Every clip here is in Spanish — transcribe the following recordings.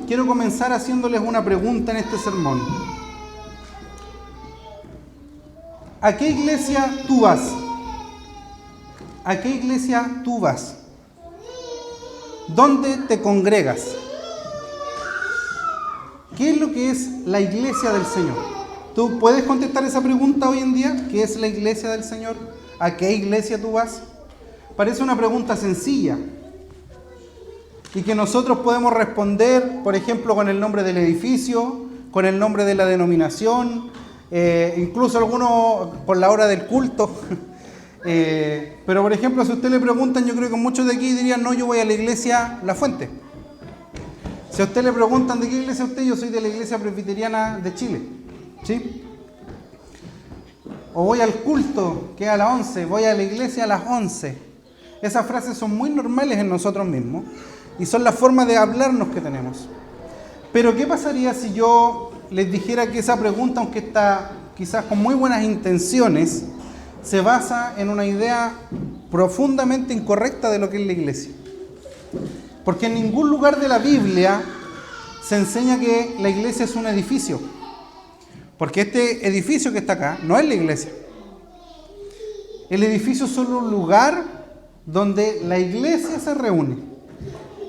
quiero comenzar haciéndoles una pregunta en este sermón. ¿A qué iglesia tú vas? ¿A qué iglesia tú vas? ¿Dónde te congregas? ¿Qué es lo que es la iglesia del Señor? ¿Tú puedes contestar esa pregunta hoy en día? ¿Qué es la iglesia del Señor? ¿A qué iglesia tú vas? Parece una pregunta sencilla y que nosotros podemos responder, por ejemplo, con el nombre del edificio, con el nombre de la denominación, incluso algunos por la hora del culto. Pero, por ejemplo, si a usted le preguntan, yo creo que muchos de aquí dirían, no, yo voy a la iglesia La Fuente. Si a usted le preguntan de qué iglesia es usted, yo soy de la Iglesia Presbiteriana de Chile. ¿Sí? O voy al culto, que es a las 11, voy a la iglesia a las 11. Esas frases son muy normales en nosotros mismos y son la forma de hablarnos que tenemos. Pero ¿qué pasaría si yo les dijera que esa pregunta, aunque está quizás con muy buenas intenciones, se basa en una idea profundamente incorrecta de lo que es la iglesia? Porque en ningún lugar de la Biblia se enseña que la iglesia es un edificio. Porque este edificio que está acá no es la iglesia. El edificio es solo un lugar donde la iglesia se reúne.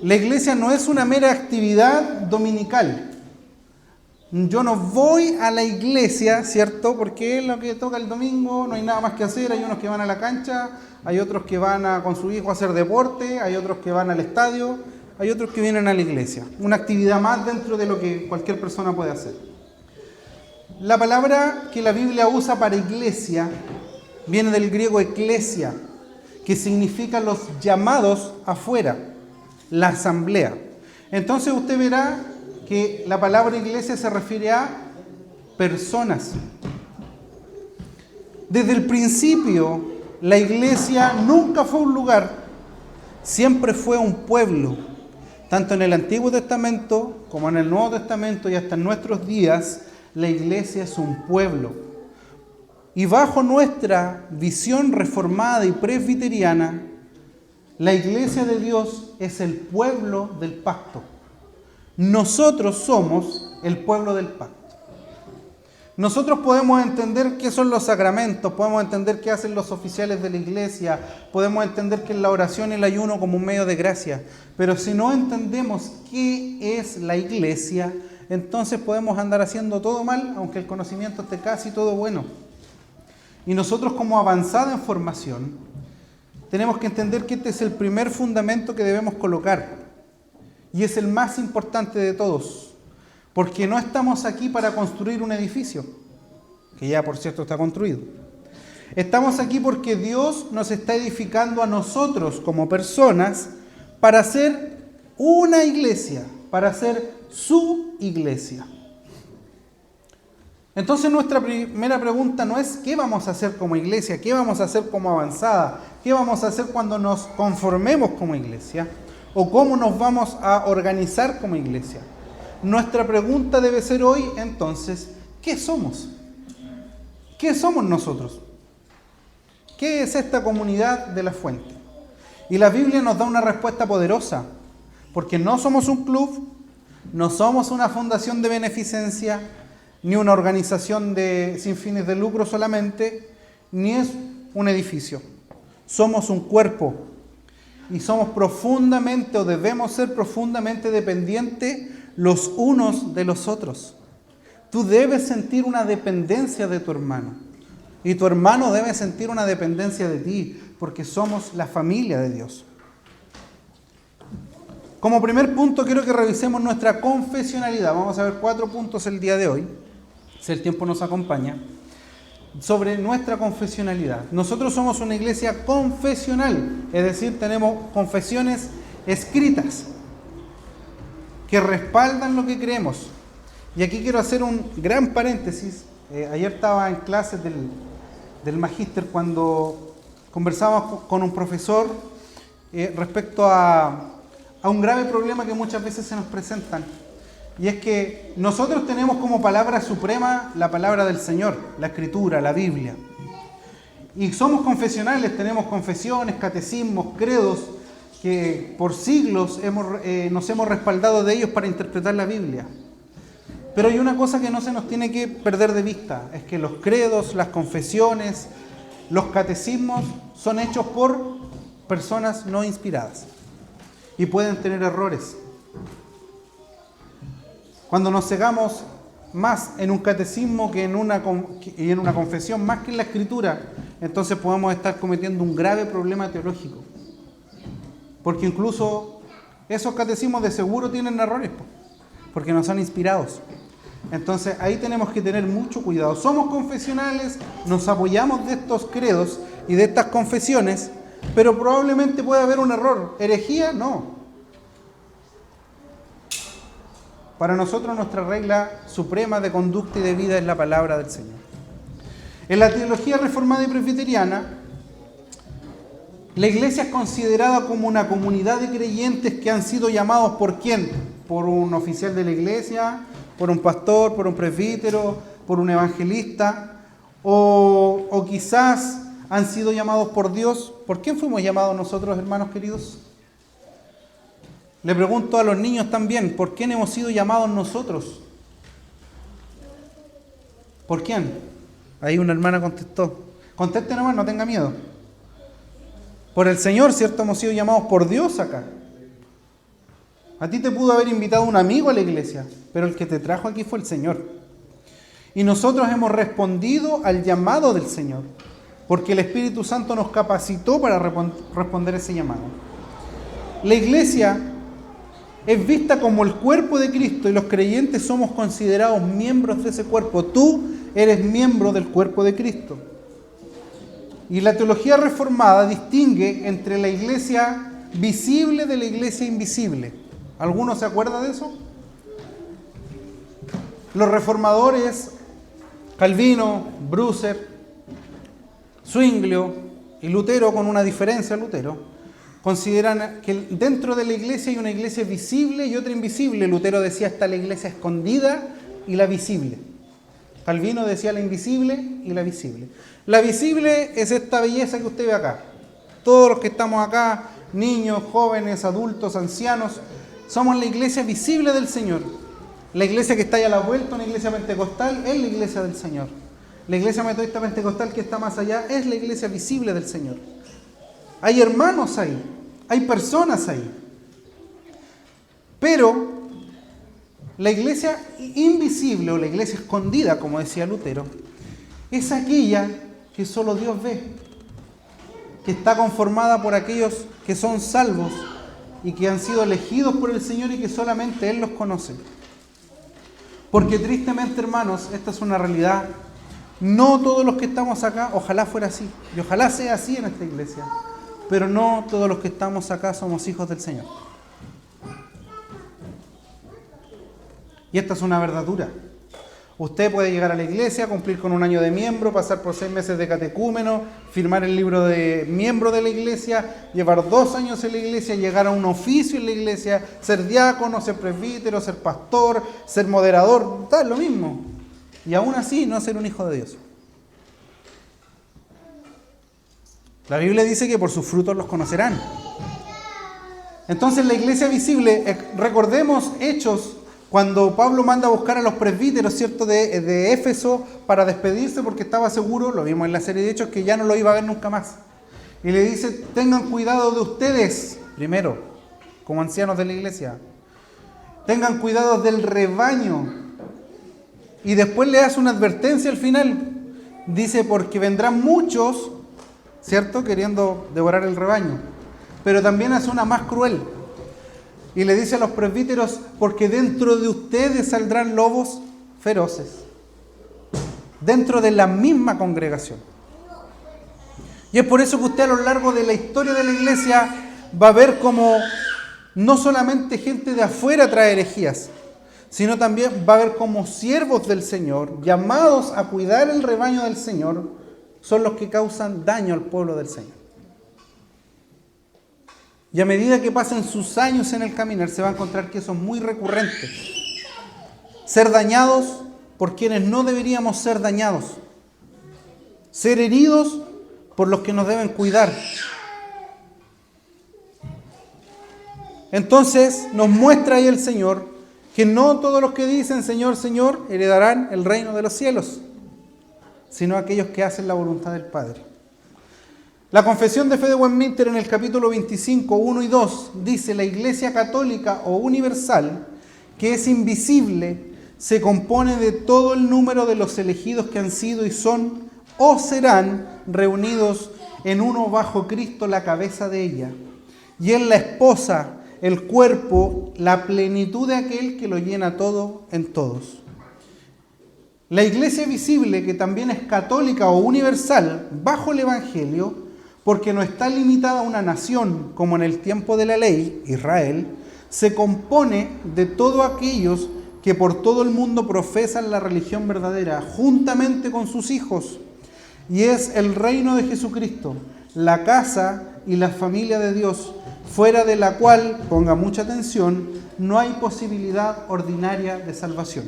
La iglesia no es una mera actividad dominical. Yo no voy a la iglesia, ¿cierto? Porque es lo que toca el domingo, no hay nada más que hacer. Hay unos que van a la cancha, hay otros que van con su hijo a hacer deporte, hay otros que van al estadio, hay otros que vienen a la iglesia. Una actividad más dentro de lo que cualquier persona puede hacer. La palabra que la Biblia usa para iglesia viene del griego eklesia, que significa los llamados afuera, la asamblea. Entonces usted verá que la palabra iglesia se refiere a personas. Desde el principio, la iglesia nunca fue un lugar, siempre fue un pueblo. Tanto en el Antiguo Testamento como en el Nuevo Testamento y hasta en nuestros días, la iglesia es un pueblo. Y bajo nuestra visión reformada y presbiteriana, la iglesia de Dios es el pueblo del pacto. Nosotros somos el pueblo del pacto. Nosotros podemos entender qué son los sacramentos, podemos entender qué hacen los oficiales de la iglesia, podemos entender qué es la oración y el ayuno como un medio de gracia, pero si no entendemos qué es la iglesia, entonces podemos andar haciendo todo mal, aunque el conocimiento esté casi todo bueno. Y nosotros, como avanzada en formación, tenemos que entender que este es el primer fundamento que debemos colocar y es el más importante de todos. Porque no estamos aquí para construir un edificio, que ya por cierto está construido. Estamos aquí porque Dios nos está edificando a nosotros como personas para hacer una iglesia, para hacer su iglesia. Entonces nuestra primera pregunta no es ¿qué vamos a hacer como iglesia? ¿Qué vamos a hacer como avanzada? ¿Qué vamos a hacer cuando nos conformemos como iglesia? ¿O cómo nos vamos a organizar como iglesia? Nuestra pregunta debe ser hoy, entonces, ¿qué somos? ¿Qué somos nosotros? ¿Qué es esta comunidad de La Fuente? Y la Biblia nos da una respuesta poderosa, porque no somos un club, no somos una fundación de beneficencia, ni una organización sin fines de lucro solamente, ni es un edificio. Somos un cuerpo y somos profundamente, o debemos ser profundamente dependientes los unos de los otros. Tú debes sentir una dependencia de tu hermano y tu hermano debe sentir una dependencia de ti, porque somos la familia de Dios. Como primer punto quiero que revisemos nuestra confesionalidad. Vamos a ver 4 puntos el día de hoy, si el tiempo nos acompaña, sobre nuestra confesionalidad. Nosotros somos una iglesia confesional, es decir, tenemos confesiones escritas que respaldan lo que creemos. Y aquí quiero hacer un gran paréntesis. Ayer estaba en clases del magíster cuando conversábamos con un profesor respecto a un grave problema que muchas veces se nos presentan. Y es que nosotros tenemos como palabra suprema la palabra del Señor, la Escritura, la Biblia. Y somos confesionales, tenemos confesiones, catecismos, credos, que por siglos nos hemos respaldado de ellos para interpretar la Biblia. Pero hay una cosa que no se nos tiene que perder de vista, es que los credos, las confesiones, los catecismos son hechos por personas no inspiradas y pueden tener errores. Cuando nos cegamos más en un catecismo que en una confesión, más que en la escritura, entonces podemos estar cometiendo un grave problema teológico. Porque incluso esos catecismos de seguro tienen errores, porque no son inspirados. Entonces ahí tenemos que tener mucho cuidado. Somos confesionales, nos apoyamos de estos credos y de estas confesiones, pero probablemente puede haber un error. ¿Herejía? No. Para nosotros nuestra regla suprema de conducta y de vida es la palabra del Señor. En la teología reformada y presbiteriana, la iglesia es considerada como una comunidad de creyentes que han sido llamados ¿por quién? Por un oficial de la iglesia, por un pastor, por un presbítero, por un evangelista, o quizás han sido llamados por Dios. ¿Por quién fuimos llamados nosotros, hermanos queridos? Le pregunto a los niños también, ¿por quién hemos sido llamados nosotros? ¿Por quién? Ahí una hermana contestó. Conteste nomás, no tenga miedo. Por el Señor, ¿cierto? Hemos sido llamados por Dios acá. A ti te pudo haber invitado un amigo a la iglesia, pero el que te trajo aquí fue el Señor. Y nosotros hemos respondido al llamado del Señor, porque el Espíritu Santo nos capacitó para responder ese llamado. La iglesia es vista como el cuerpo de Cristo y los creyentes somos considerados miembros de ese cuerpo. Tú eres miembro del cuerpo de Cristo. Y la teología reformada distingue entre la iglesia visible de la iglesia invisible. ¿Alguno se acuerda de eso? Los reformadores, Calvino, Brúcer, Zwinglio y Lutero, con una diferencia, Lutero, consideran que dentro de la iglesia hay una iglesia visible y otra invisible. Lutero decía está la iglesia escondida y la visible. Calvino decía la invisible y la visible. La visible es esta belleza que usted ve acá. Todos los que estamos acá, niños, jóvenes, adultos, ancianos, somos la iglesia visible del Señor. La iglesia que está ahí a la vuelta, una iglesia pentecostal, es la iglesia del Señor. La iglesia metodista pentecostal que está más allá es la iglesia visible del Señor. Hay hermanos ahí, hay personas ahí. Pero la iglesia invisible o la iglesia escondida, como decía Lutero, es aquella que solo Dios ve, que está conformada por aquellos que son salvos y que han sido elegidos por el Señor y que solamente Él los conoce. Porque tristemente, hermanos, esta es una realidad. No todos los que estamos acá, ojalá fuera así, y ojalá sea así en esta iglesia, pero no todos los que estamos acá somos hijos del Señor. Y esta es una verdad dura. Usted puede llegar a la iglesia, cumplir con un año de miembro, pasar por 6 meses de catecúmeno, firmar el libro de miembro de la iglesia, llevar 2 años en la iglesia, llegar a un oficio en la iglesia, ser diácono, ser presbítero, ser pastor, ser moderador, tal, lo mismo. Y aún así no ser un hijo de Dios. La Biblia dice que por sus frutos los conocerán. Entonces la iglesia visible, recordemos Hechos, cuando Pablo manda a buscar a los presbíteros, ¿cierto?, de Éfeso para despedirse porque estaba seguro, lo vimos en la serie de Hechos, que ya no lo iba a ver nunca más. Y le dice, tengan cuidado de ustedes, primero, como ancianos de la iglesia. Tengan cuidado del rebaño. Y después le hace una advertencia al final. Dice, porque vendrán muchos, ¿cierto?, queriendo devorar el rebaño. Pero también hace una más cruel. Y le dice a los presbíteros, porque dentro de ustedes saldrán lobos feroces. Dentro de la misma congregación. Y es por eso que usted a lo largo de la historia de la iglesia va a ver como no solamente gente de afuera trae herejías, sino también va a ver como siervos del Señor, llamados a cuidar el rebaño del Señor, son los que causan daño al pueblo del Señor. Y a medida que pasen sus años en el caminar, se va a encontrar que eso es muy recurrente. Ser dañados por quienes no deberíamos ser dañados. Ser heridos por los que nos deben cuidar. Entonces nos muestra ahí el Señor que no todos los que dicen Señor, Señor, heredarán el reino de los cielos, sino aquellos que hacen la voluntad del Padre. La Confesión de Fe de Westminster en el capítulo 25, 1 y 2 dice: la Iglesia católica o universal, que es invisible, se compone de todo el número de los elegidos que han sido y son o serán reunidos en uno bajo Cristo, la cabeza de ella, y en la esposa, el cuerpo, la plenitud de aquel que lo llena todo en todos. La iglesia visible, que también es católica o universal, bajo el Evangelio, porque no está limitada a una nación, como en el tiempo de la ley, Israel, se compone de todos aquellos que por todo el mundo profesan la religión verdadera, juntamente con sus hijos, y es el reino de Jesucristo, la casa y la familia de Dios, fuera de la cual, ponga mucha atención, no hay posibilidad ordinaria de salvación.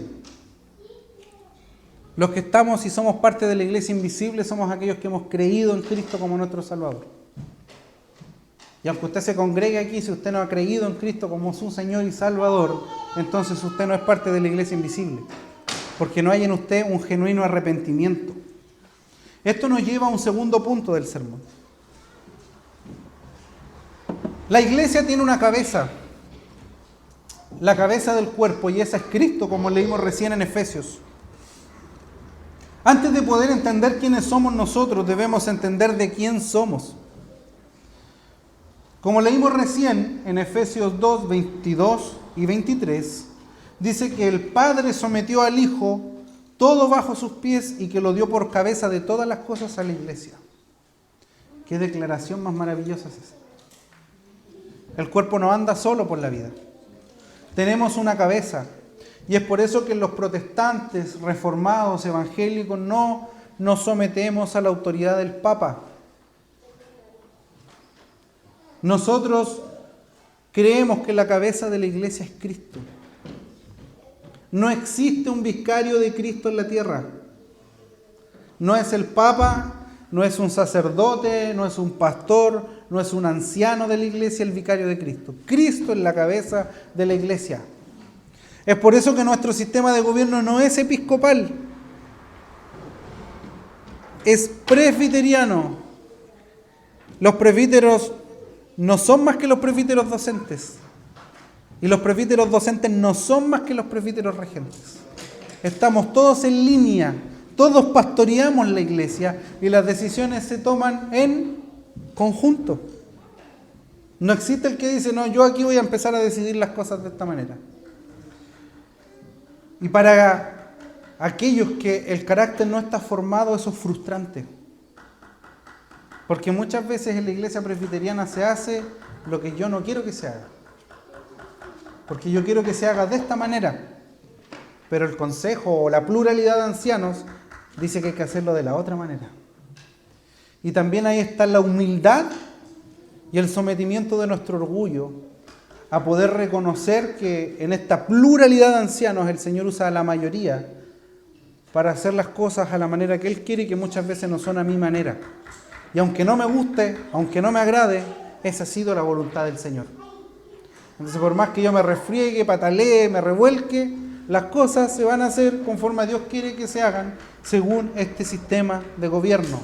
Los que estamos y somos parte de la iglesia invisible somos aquellos que hemos creído en Cristo como nuestro Salvador. Y aunque usted se congregue aquí, si usted no ha creído en Cristo como su Señor y Salvador, entonces usted no es parte de la iglesia invisible, porque no hay en usted un genuino arrepentimiento. Esto nos lleva a un segundo punto del sermón. La iglesia tiene una cabeza, la cabeza del cuerpo, y esa es Cristo, como leímos recién en Efesios. Antes de poder entender quiénes somos nosotros, debemos entender de quién somos. Como leímos recién en Efesios 2, 22 y 23, dice que el Padre sometió al Hijo todo bajo sus pies y que lo dio por cabeza de todas las cosas a la iglesia. ¿Qué declaración más maravillosa es esa? El cuerpo no anda solo por la vida. Tenemos una cabeza. Y es por eso que los protestantes, reformados, evangélicos, no nos sometemos a la autoridad del Papa. Nosotros creemos que la cabeza de la iglesia es Cristo. No existe un vicario de Cristo en la tierra. No es el Papa, no es un sacerdote, no es un pastor, no es un anciano de la iglesia el vicario de Cristo. Cristo es la cabeza de la iglesia. Es por eso que nuestro sistema de gobierno no es episcopal, es presbiteriano. Los presbíteros no son más que los presbíteros docentes, y los presbíteros docentes no son más que los presbíteros regentes. Estamos todos en línea, todos pastoreamos la iglesia y las decisiones se toman en conjunto. No existe el que dice, no, yo aquí voy a empezar a decidir las cosas de esta manera. Y para aquellos que el carácter no está formado, eso es frustrante. Porque muchas veces en la iglesia presbiteriana se hace lo que yo no quiero que se haga. Porque yo quiero que se haga de esta manera. Pero el consejo o la pluralidad de ancianos dice que hay que hacerlo de la otra manera. Y también ahí está la humildad y el sometimiento de nuestro orgullo a poder reconocer que en esta pluralidad de ancianos el Señor usa a la mayoría para hacer las cosas a la manera que Él quiere y que muchas veces no son a mi manera. Y aunque no me guste, aunque no me agrade, esa ha sido la voluntad del Señor. Entonces, por más que yo me refriegue, patalee, me revuelque, las cosas se van a hacer conforme a Dios quiere que se hagan, según este sistema de gobierno.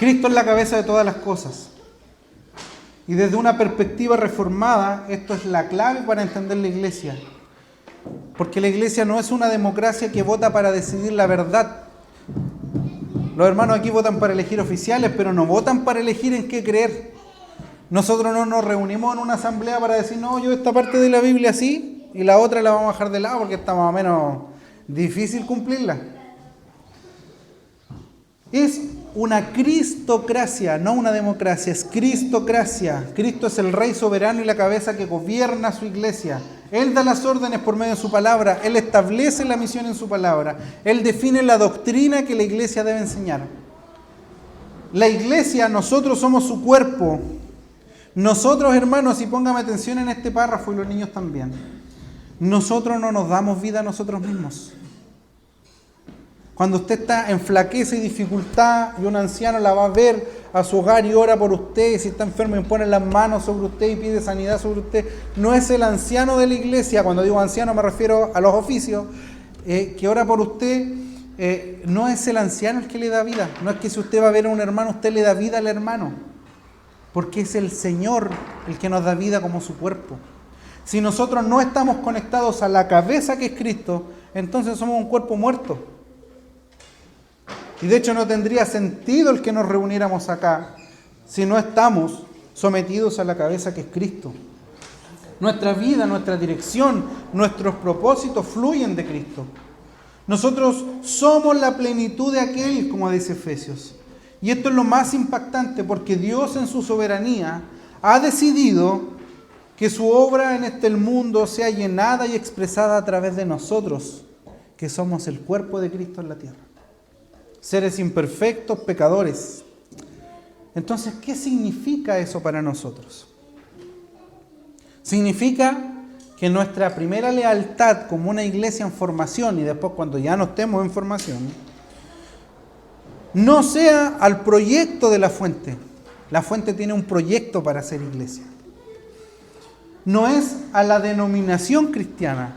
Cristo es la cabeza de todas las cosas. Y desde una perspectiva reformada, esto es la clave para entender la iglesia. Porque la iglesia no es una democracia que vota para decidir la verdad. Los hermanos aquí votan para elegir oficiales, pero no votan para elegir en qué creer. Nosotros no nos reunimos en una asamblea para decir, no, yo esta parte de la Biblia sí, y la otra la vamos a dejar de lado porque está más o menos difícil cumplirla. Es una cristocracia, no una democracia, es cristocracia. Cristo es el rey soberano y la cabeza que gobierna su iglesia. Él da las órdenes por medio de su palabra, Él establece la misión en su palabra, Él define la doctrina que la iglesia debe enseñar. La iglesia, nosotros somos su cuerpo. Nosotros, hermanos, y póngame atención en este párrafo y los niños también, nosotros no nos damos vida a nosotros mismos. Cuando usted está en flaqueza y dificultad y un anciano la va a ver a su hogar y ora por usted, y si está enfermo y pone las manos sobre usted y pide sanidad sobre usted, no es el anciano de la iglesia, cuando digo anciano me refiero a los oficios, que ora por usted, no es el anciano el que le da vida, no es que si usted va a ver a un hermano, usted le da vida al hermano, porque es el Señor el que nos da vida como su cuerpo. Si nosotros no estamos conectados a la cabeza que es Cristo, entonces somos un cuerpo muerto. Y de hecho no tendría sentido el que nos reuniéramos acá si no estamos sometidos a la cabeza que es Cristo. Nuestra vida, nuestra dirección, nuestros propósitos fluyen de Cristo. Nosotros somos la plenitud de aquel, como dice Efesios. Y esto es lo más impactante porque Dios en su soberanía ha decidido que su obra en este mundo sea llenada y expresada a través de nosotros, que somos el cuerpo de Cristo en la tierra. Seres imperfectos, pecadores. Entonces, ¿qué significa eso para nosotros? Significa que nuestra primera lealtad como una iglesia en formación, y después cuando ya no estemos en formación, no sea al proyecto de la fuente. La fuente tiene un proyecto para ser iglesia. No es a la denominación cristiana.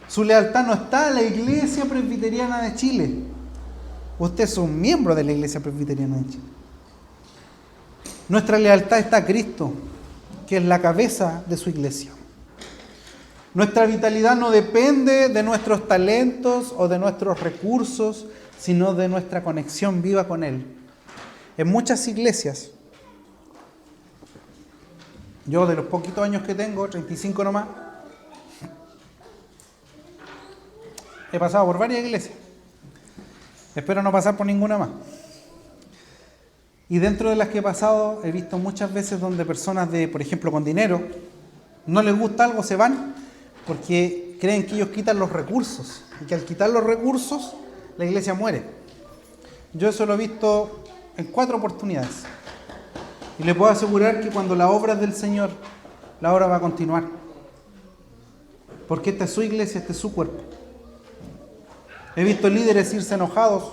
Su lealtad no está a la Iglesia Presbiteriana de Chile. Usted es un miembro de la Iglesia Presbiteriana de Chile. Nuestra lealtad está a Cristo, que es la cabeza de su iglesia. Nuestra vitalidad no depende de nuestros talentos o de nuestros recursos, sino de nuestra conexión viva con Él. En muchas iglesias, yo de los poquitos años que tengo, 35 nomás, he pasado por varias iglesias. Espero no pasar por ninguna más. Y dentro de las que he pasado, he visto muchas veces donde personas por ejemplo, con dinero, no les gusta algo, se van porque creen que ellos quitan los recursos. Y que al quitar los recursos, la iglesia muere. Yo eso lo he visto en 4 oportunidades. Y le puedo asegurar que cuando la obra es del Señor, la obra va a continuar. Porque esta es su iglesia, este es su cuerpo. He visto líderes irse enojados,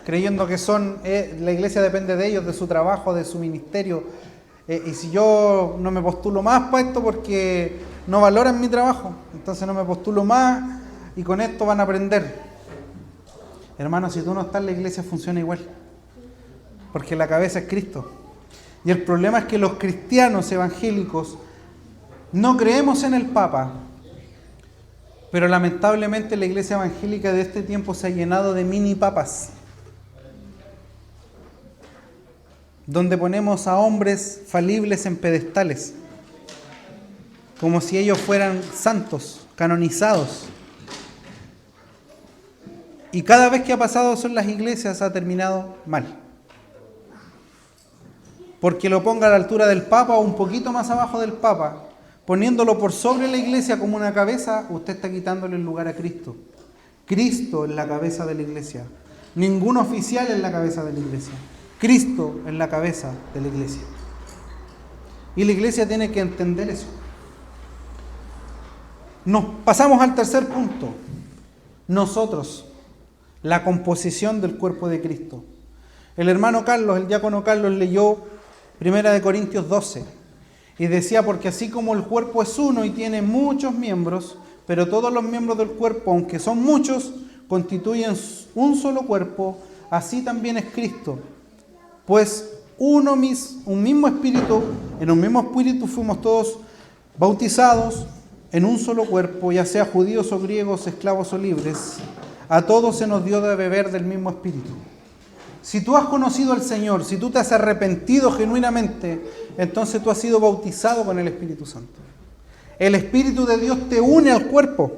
creyendo que la iglesia depende de ellos, de su trabajo, de su ministerio. Y si yo no me postulo más para esto porque no valoran mi trabajo, entonces no me postulo más y con esto van a aprender. Hermano, si tú no estás, la iglesia funciona igual. Porque la cabeza es Cristo. Y el problema es que los cristianos evangélicos no creemos en el Papa. Pero lamentablemente la iglesia evangélica de este tiempo se ha llenado de mini papas. Donde ponemos a hombres falibles en pedestales. Como si ellos fueran santos, canonizados. Y cada vez que ha pasado eso en las iglesias ha terminado mal. Porque lo ponga a la altura del Papa o un poquito más abajo del Papa, poniéndolo por sobre la iglesia como una cabeza, usted está quitándole el lugar a Cristo. Cristo es la cabeza de la iglesia. Ningún oficial es la cabeza de la iglesia. Cristo es la cabeza de la iglesia. Y la iglesia tiene que entender eso. Nos pasamos al tercer punto. Nosotros, la composición del cuerpo de Cristo. El hermano Carlos, el diácono Carlos, leyó 1 Corintios 12 y decía, porque así como el cuerpo es uno y tiene muchos miembros, pero todos los miembros del cuerpo, aunque son muchos, constituyen un solo cuerpo, así también es Cristo. Pues un mismo espíritu, en un mismo espíritu fuimos todos bautizados en un solo cuerpo, ya sea judíos o griegos, esclavos o libres, a todos se nos dio de beber del mismo espíritu. Si tú has conocido al Señor, si tú te has arrepentido genuinamente, entonces tú has sido bautizado con el Espíritu Santo. El Espíritu de Dios te une al cuerpo.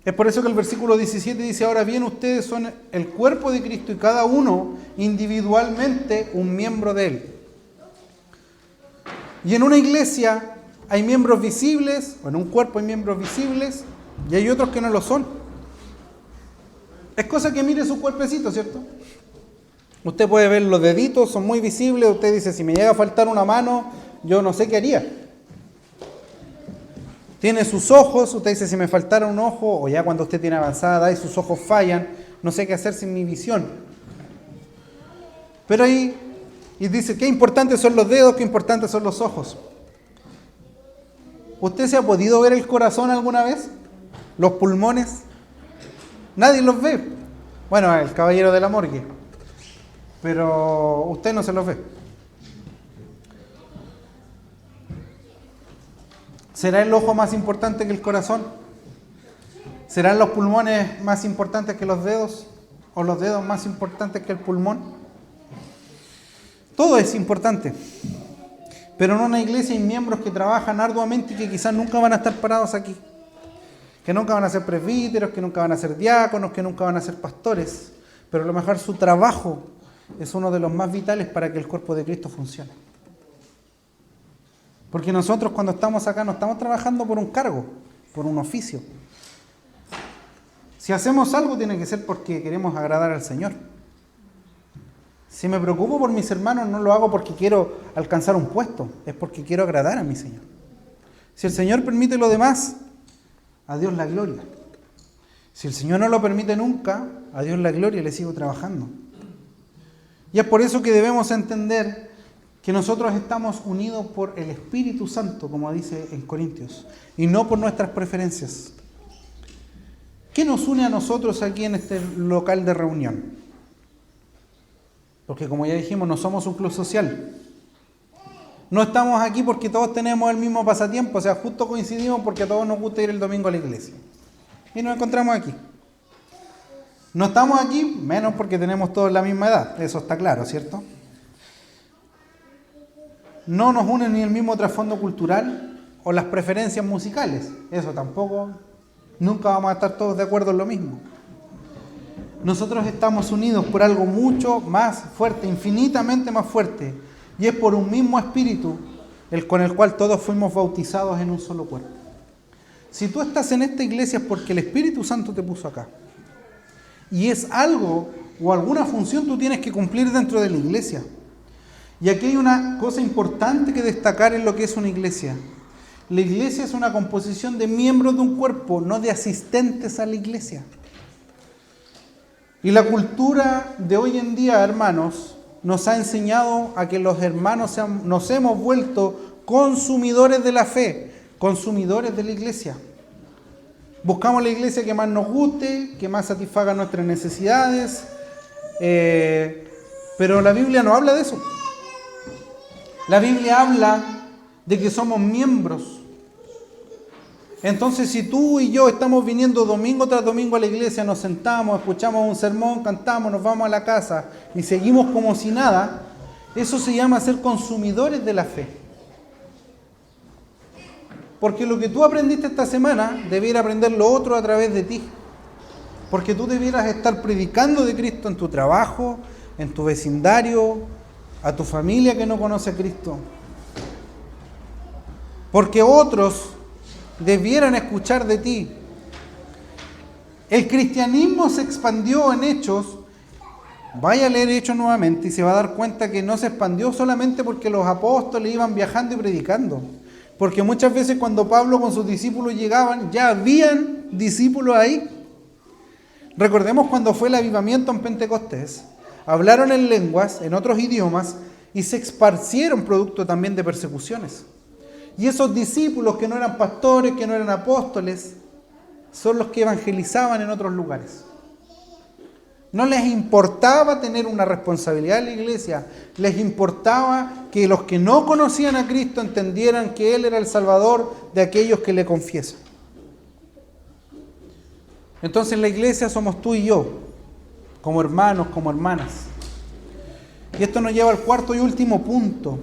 Es por eso que el versículo 17 dice, ahora bien, ustedes son el cuerpo de Cristo y cada uno individualmente un miembro de Él. Y en una iglesia hay miembros visibles, o en un cuerpo hay miembros visibles, y hay otros que no lo son. Es cosa que mire su cuerpecito, ¿cierto? Usted puede ver los deditos, son muy visibles. Usted dice, si me llega a faltar una mano, yo no sé qué haría. Tiene sus ojos, usted dice, si me faltara un ojo, o ya cuando usted tiene avanzada edad y sus ojos fallan, no sé qué hacer sin mi visión. Pero ahí, y dice, qué importantes son los dedos, qué importantes son los ojos. ¿Usted se ha podido ver el corazón alguna vez? ¿Los pulmones? Nadie los ve. Bueno, el caballero de la morgue. Pero usted no se los ve. ¿Será el ojo más importante que el corazón? ¿Serán los pulmones más importantes que los dedos? ¿O los dedos más importantes que el pulmón? Todo es importante. Pero en una iglesia hay miembros que trabajan arduamente y que quizás nunca van a estar parados aquí. Que nunca van a ser presbíteros, que nunca van a ser diáconos, que nunca van a ser pastores. Pero a lo mejor su trabajo es uno de los más vitales para que el cuerpo de Cristo funcione. Porque nosotros cuando estamos acá no estamos trabajando por un cargo, por un oficio. Si hacemos algo tiene que ser porque queremos agradar al Señor. Si me preocupo por mis hermanos no lo hago porque quiero alcanzar un puesto, es porque quiero agradar a mi Señor. Si el Señor permite lo demás, a Dios la gloria. Si el Señor no lo permite nunca, a Dios la gloria, le sigo trabajando. Y es por eso que debemos entender que nosotros estamos unidos por el Espíritu Santo, como dice en Corintios, y no por nuestras preferencias. ¿Qué nos une a nosotros aquí en este local de reunión? Porque como ya dijimos, no somos un club social. No estamos aquí porque todos tenemos el mismo pasatiempo, o sea, justo coincidimos porque a todos nos gusta ir el domingo a la iglesia. Y nos encontramos aquí. No estamos aquí, menos porque tenemos todos la misma edad, eso está claro, ¿cierto? No nos une ni el mismo trasfondo cultural o las preferencias musicales, eso tampoco, nunca vamos a estar todos de acuerdo en lo mismo. Nosotros estamos unidos por algo mucho más fuerte, infinitamente más fuerte, y es por un mismo espíritu con el cual todos fuimos bautizados en un solo cuerpo. Si tú estás en esta iglesia es porque el Espíritu Santo te puso acá. Y es algo o alguna función tú tienes que cumplir dentro de la iglesia. Y aquí hay una cosa importante que destacar en lo que es una iglesia. La iglesia es una composición de miembros de un cuerpo, no de asistentes a la iglesia. Y la cultura de hoy en día, hermanos, nos ha enseñado a que los hermanos nos hemos vuelto consumidores de la fe, consumidores de la iglesia. Buscamos la iglesia que más nos guste, que más satisfaga nuestras necesidades, pero la Biblia no habla de eso. La Biblia habla de que somos miembros. Entonces, si tú y yo estamos viniendo domingo tras domingo a la iglesia, nos sentamos, escuchamos un sermón, cantamos, nos vamos a la casa y seguimos como si nada, eso se llama ser consumidores de la fe. Porque lo que tú aprendiste esta semana, debiera aprenderlo otro a través de ti. Porque tú debieras estar predicando de Cristo en tu trabajo, en tu vecindario, a tu familia que no conoce a Cristo. Porque otros debieran escuchar de ti. El cristianismo se expandió en Hechos. Vaya a leer Hechos nuevamente y se va a dar cuenta que no se expandió solamente porque los apóstoles iban viajando y predicando. Porque muchas veces cuando Pablo con sus discípulos llegaban, ya habían discípulos ahí. Recordemos cuando fue el avivamiento en Pentecostés. Hablaron en lenguas, en otros idiomas, y se esparcieron producto también de persecuciones. Y esos discípulos que no eran pastores, que no eran apóstoles, son los que evangelizaban en otros lugares. No les importaba tener una responsabilidad en la iglesia, les importaba que los que no conocían a Cristo entendieran que Él era el Salvador de aquellos que le confiesan. Entonces en la iglesia somos tú y yo, como hermanos, como hermanas. Y esto nos lleva al cuarto y último punto.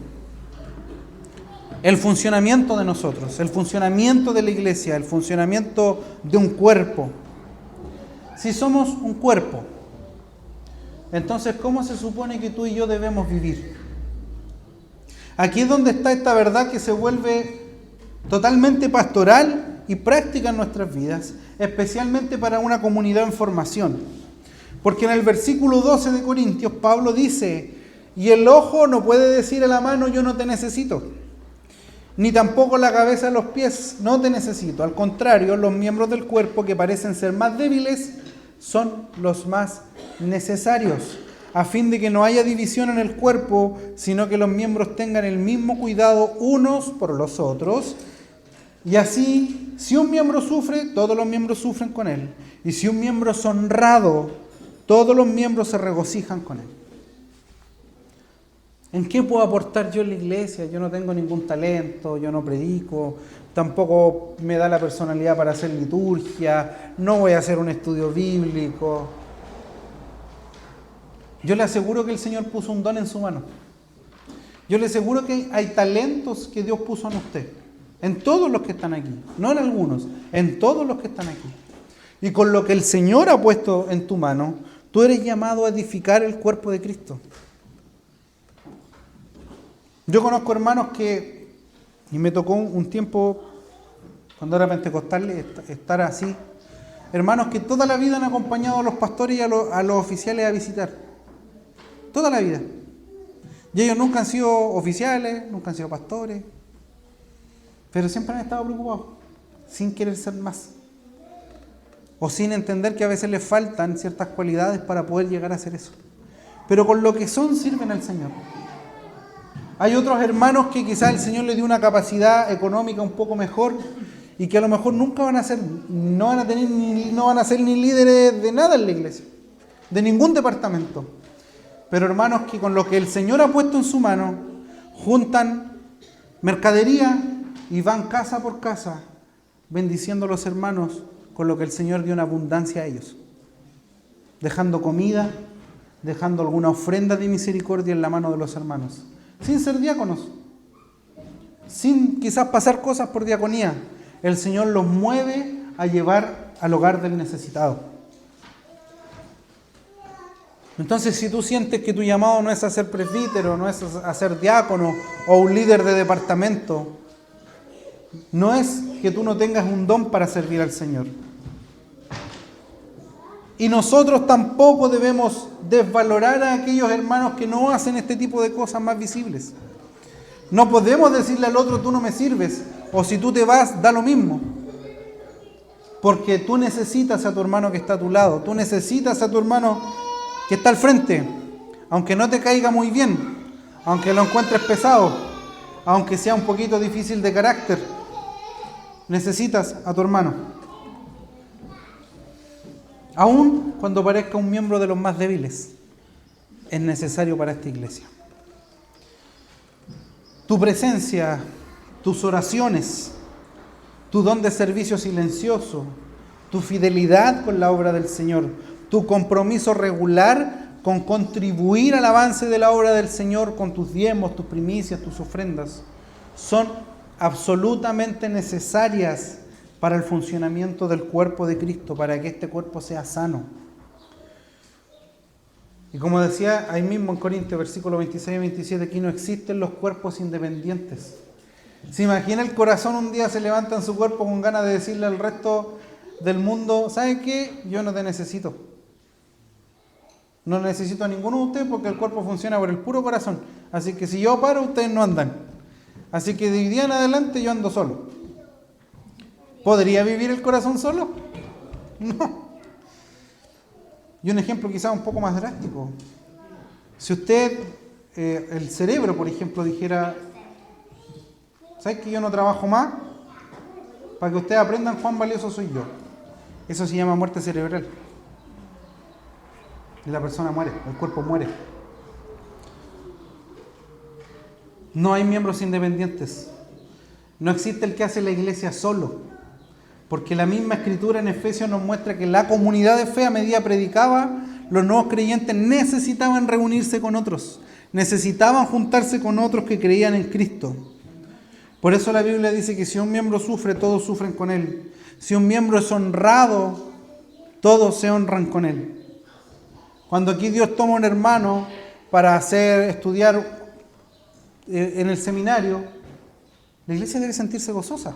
El funcionamiento de nosotros, el funcionamiento de la iglesia, el funcionamiento de un cuerpo. Si somos un cuerpo, entonces ¿cómo se supone que tú y yo debemos vivir? Aquí es donde está esta verdad que se vuelve totalmente pastoral y práctica en nuestras vidas, especialmente para una comunidad en formación. Porque en el versículo 12 de Corintios, Pablo dice, y el ojo no puede decir a la mano, yo no te necesito. Ni tampoco la cabeza a los pies, no te necesito. Al contrario, los miembros del cuerpo que parecen ser más débiles, son los más necesarios, a fin de que no haya división en el cuerpo, sino que los miembros tengan el mismo cuidado unos por los otros. Y así, si un miembro sufre, todos los miembros sufren con él. Y si un miembro es honrado, todos los miembros se regocijan con él. ¿En qué puedo aportar yo en la iglesia? Yo no tengo ningún talento, yo no predico, tampoco me da la personalidad para hacer liturgia, no voy a hacer un estudio bíblico. Yo le aseguro que el Señor puso un don en su mano. Yo le aseguro que hay talentos que Dios puso en usted, en todos los que están aquí, no en algunos, en todos los que están aquí. Y con lo que el Señor ha puesto en tu mano, tú eres llamado a edificar el cuerpo de Cristo. Yo conozco hermanos y me tocó un tiempo, cuando era pentecostal, estar así, hermanos que toda la vida han acompañado a los pastores y a los oficiales a visitar. Toda la vida. Y ellos nunca han sido oficiales, nunca han sido pastores, pero siempre han estado preocupados, sin querer ser más. O sin entender que a veces les faltan ciertas cualidades para poder llegar a hacer eso. Pero con lo que son, sirven al Señor. Hay otros hermanos que quizás el Señor les dio una capacidad económica un poco mejor y que a lo mejor nunca van a ser, no van a ser ni líderes de nada en la iglesia, de ningún departamento. Pero hermanos que con lo que el Señor ha puesto en su mano, juntan mercadería y van casa por casa, bendiciendo a los hermanos con lo que el Señor dio en abundancia a ellos. Dejando comida, dejando alguna ofrenda de misericordia en la mano de los hermanos. Sin ser diáconos, sin quizás pasar cosas por diaconía, el Señor los mueve a llevar al hogar del necesitado. Entonces, si tú sientes que tu llamado no es a ser presbítero, no es a ser diácono o un líder de departamento, no es que tú no tengas un don para servir al Señor. Y nosotros tampoco debemos desvalorar a aquellos hermanos que no hacen este tipo de cosas más visibles. No podemos decirle al otro, tú no me sirves, o si tú te vas, da lo mismo. Porque tú necesitas a tu hermano que está a tu lado, tú necesitas a tu hermano que está al frente, aunque no te caiga muy bien, aunque lo encuentres pesado, aunque sea un poquito difícil de carácter, necesitas a tu hermano. Aún cuando parezca un miembro de los más débiles, es necesario para esta iglesia. Tu presencia, tus oraciones, tu don de servicio silencioso, tu fidelidad con la obra del Señor, tu compromiso regular con contribuir al avance de la obra del Señor con tus diezmos, tus primicias, tus ofrendas, son absolutamente necesarias para el funcionamiento del cuerpo de Cristo, para que este cuerpo sea sano. Y como decía ahí mismo en Corintios, versículos 26 y 27, aquí no existen los cuerpos independientes. ¿Se imagina el corazón un día se levanta en su cuerpo con ganas de decirle al resto del mundo, ¿saben qué? Yo no te necesito. No necesito a ninguno de ustedes porque el cuerpo funciona por el puro corazón. Así que si yo paro, ustedes no andan. Así que de hoy día en adelante yo ando solo. ¿Podría vivir el corazón solo? No. Y un ejemplo quizás un poco más drástico. Si usted, el cerebro, por ejemplo, dijera, ¿sabes que yo no trabajo más? Para que ustedes aprendan cuán valioso soy yo. Eso se llama muerte cerebral. Y la persona muere, el cuerpo muere. No hay miembros independientes. No existe el que hace la iglesia solo. Porque la misma escritura en Efesios nos muestra que la comunidad de fe, a medida predicaba, los nuevos creyentes necesitaban reunirse con otros. Necesitaban juntarse con otros que creían en Cristo. Por eso la Biblia dice que si un miembro sufre, todos sufren con él. Si un miembro es honrado, todos se honran con él. Cuando aquí Dios toma un hermano para estudiar en el seminario, la iglesia debe sentirse gozosa.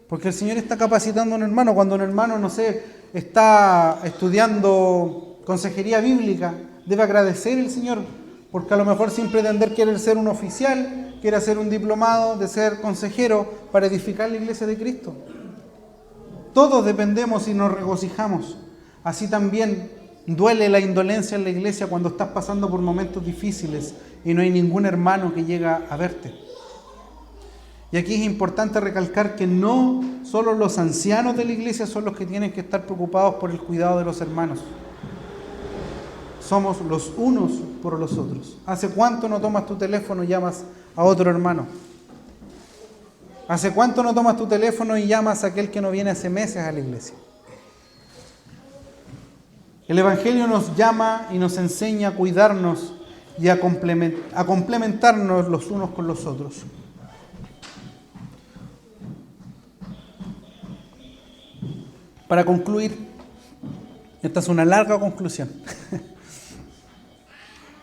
Porque el Señor está capacitando a un hermano. Cuando un hermano, no sé, está estudiando consejería bíblica, debe agradecer al Señor, porque a lo mejor sin pretender quiere ser un oficial, quiere hacer un diplomado de ser consejero para edificar la iglesia de Cristo. Todos dependemos y nos regocijamos. Así también duele la indolencia en la iglesia cuando estás pasando por momentos difíciles y no hay ningún hermano que llega a verte. Y aquí es importante recalcar que no solo los ancianos de la iglesia son los que tienen que estar preocupados por el cuidado de los hermanos. Somos los unos por los otros. ¿Hace cuánto no tomas tu teléfono y llamas a otro hermano? ¿Hace cuánto no tomas tu teléfono y llamas a aquel que no viene hace meses a la iglesia? El Evangelio nos llama y nos enseña a cuidarnos y a complementarnos los unos con los otros. Para concluir, esta es una larga conclusión.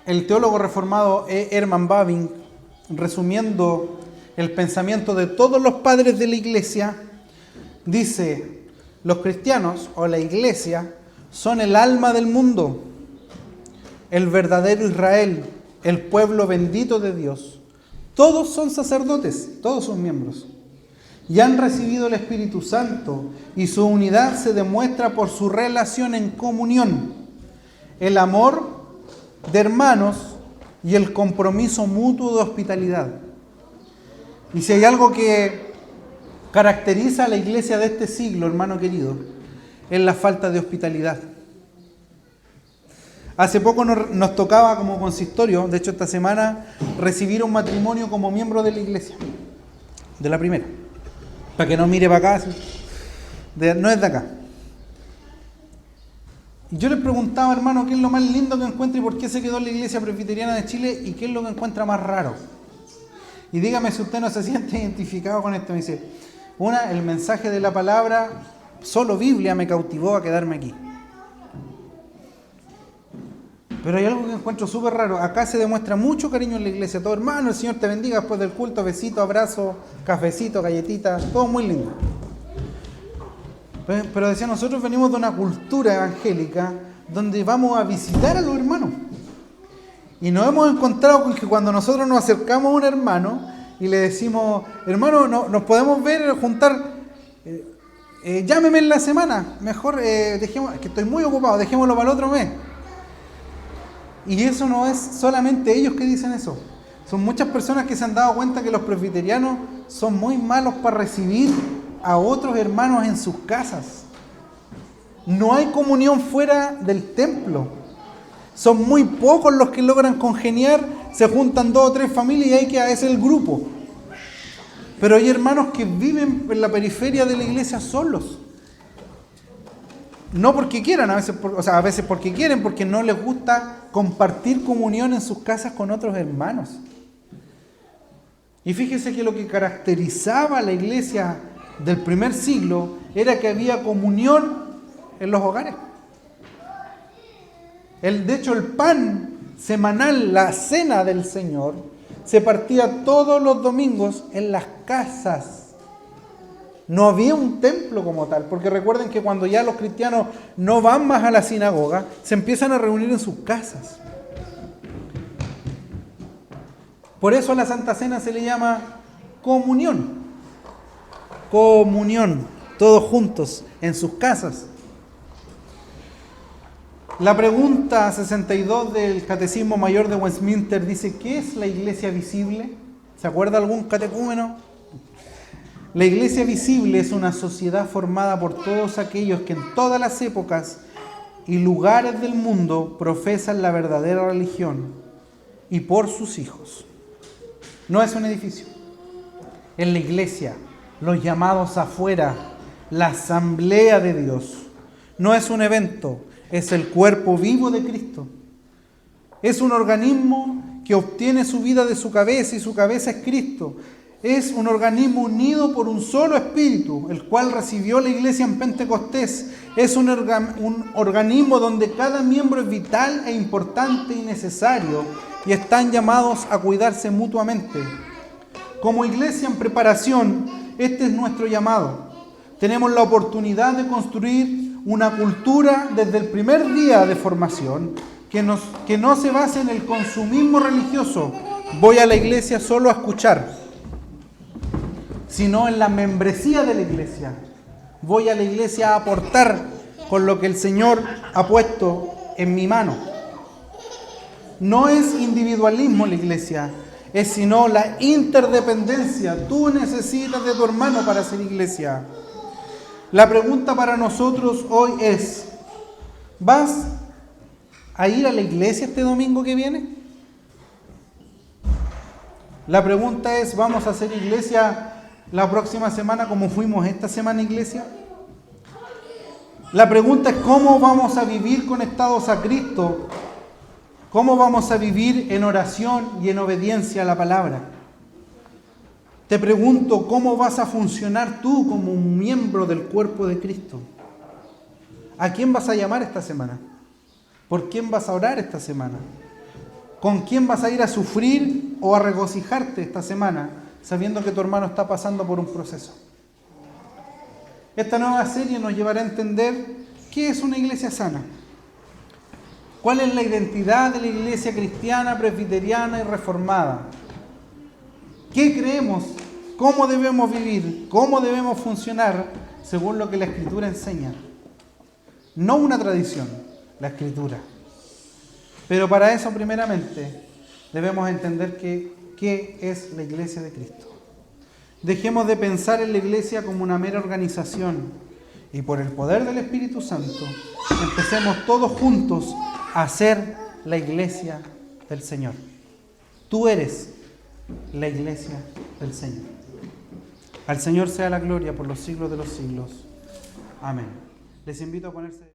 El teólogo reformado Herman Bavinck, resumiendo el pensamiento de todos los padres de la iglesia, dice: los cristianos o la iglesia son el alma del mundo, el verdadero Israel, el pueblo bendito de Dios. Todos son sacerdotes, todos son miembros. Y han recibido el Espíritu Santo y su unidad se demuestra por su relación en comunión, el amor de hermanos y el compromiso mutuo de hospitalidad. Y si hay algo que caracteriza a la iglesia de este siglo, hermano querido, es la falta de hospitalidad. Hace poco nos tocaba como consistorio, de hecho esta semana, recibir un matrimonio como miembro de la iglesia, de la primera. Para que no mire para acá, no es de acá. Y yo les preguntaba, hermano, ¿qué es lo más lindo que encuentra y por qué se quedó en la Iglesia Presbiteriana de Chile? ¿Y qué es lo que encuentra más raro? Y dígame si usted no se siente identificado con esto. Me dice, el mensaje de la palabra, solo Biblia me cautivó a quedarme aquí. Pero hay algo que encuentro súper raro. Acá se demuestra mucho cariño en la iglesia. Todo, hermano, el Señor te bendiga después del culto, besito, abrazo, cafecito, galletita, todo muy lindo. Pero decía, nosotros venimos de una cultura evangélica donde vamos a visitar a los hermanos. Y nos hemos encontrado con que cuando nosotros nos acercamos a un hermano y le decimos, hermano, nos podemos ver, juntar, llámeme en la semana, mejor dejemos, que estoy muy ocupado, dejémoslo para el otro mes. Y eso no es solamente ellos que dicen eso. Son muchas personas que se han dado cuenta que los presbiterianos son muy malos para recibir a otros hermanos en sus casas. No hay comunión fuera del templo. Son muy pocos los que logran congeniar. Se juntan 2 o 3 familias y ahí queda, es el grupo. Pero hay hermanos que viven en la periferia de la iglesia solos. No porque quieran, a veces porque quieren, porque no les gusta compartir comunión en sus casas con otros hermanos. Y fíjese que lo que caracterizaba a la iglesia del primer siglo era que había comunión en los hogares. De hecho, el pan semanal, la cena del Señor, se partía todos los domingos en las casas. No había un templo como tal, porque recuerden que cuando ya los cristianos no van más a la sinagoga, se empiezan a reunir en sus casas. Por eso a la Santa Cena se le llama comunión. Comunión, todos juntos en sus casas. La pregunta 62 del Catecismo Mayor de Westminster dice, ¿qué es la iglesia visible? ¿Se acuerda algún catecúmeno? La iglesia visible es una sociedad formada por todos aquellos que en todas las épocas y lugares del mundo profesan la verdadera religión y por sus hijos. No es un edificio. Es la iglesia, los llamados afuera, la asamblea de Dios. No es un evento, es el cuerpo vivo de Cristo. Es un organismo que obtiene su vida de su cabeza y su cabeza es Cristo. Es un organismo unido por un solo espíritu, el cual recibió la iglesia en Pentecostés. Es un organismo donde cada miembro es vital e importante y necesario y están llamados a cuidarse mutuamente. Como iglesia en preparación, este es nuestro llamado. Tenemos la oportunidad de construir una cultura desde el primer día de formación que no se base en el consumismo religioso. Voy a la iglesia solo a escuchar, sino en la membresía de la iglesia, voy a la iglesia a aportar con lo que el Señor ha puesto en mi mano. No es individualismo la iglesia, es sino la interdependencia. Tú necesitas de tu hermano para hacer iglesia. La pregunta para nosotros hoy es, ¿vas a ir a la iglesia este domingo que viene? La pregunta es, ¿vamos a hacer iglesia la próxima semana como fuimos esta semana iglesia? La pregunta es, ¿cómo vamos a vivir conectados a Cristo? ¿Cómo vamos a vivir en oración y en obediencia a la palabra? Te pregunto, ¿cómo vas a funcionar tú como un miembro del cuerpo de Cristo? ¿A quién vas a llamar esta semana? ¿Por quién vas a orar esta semana? ¿Con quién vas a ir a sufrir o a regocijarte esta semana, sabiendo que tu hermano está pasando por un proceso? Esta nueva serie nos llevará a entender qué es una iglesia sana. ¿Cuál es la identidad de la iglesia cristiana, presbiteriana y reformada? ¿Qué creemos? ¿Cómo debemos vivir? ¿Cómo debemos funcionar según lo que la Escritura enseña? No una tradición, la Escritura. Pero para eso, primeramente, debemos entender qué es la iglesia de Cristo. Dejemos de pensar en la iglesia como una mera organización y por el poder del Espíritu Santo, empecemos todos juntos a ser la iglesia del Señor. Tú eres la iglesia del Señor. Al Señor sea la gloria por los siglos de los siglos. Amén. Les invito a ponerse...